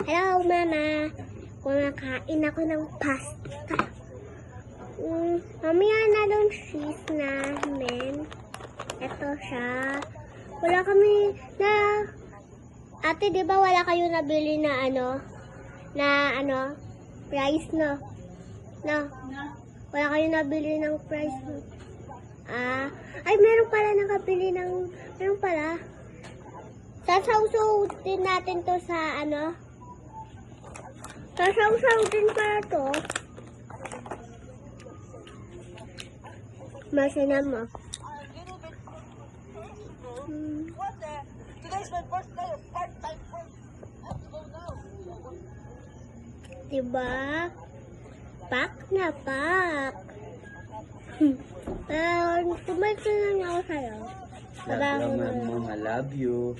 Hello, Mama. Kumakain ako ng pasta. Mamaya na lang cheese namin. Ito siya. Wala kami na... Ate, di ba wala kayo nabili na price, no? No? Wala kayo nabili ng price, no? Ay, meron pala nakabili ng... Meron pala. Sasaw-saw din natin to sa Sasaw-saw din pala to. Masaya mo. Today's my birthday of part-time work. I have to go now. Diba? Pak na pak. Pero, tumayo na ako sa'yo. Love you, Mama. Love you.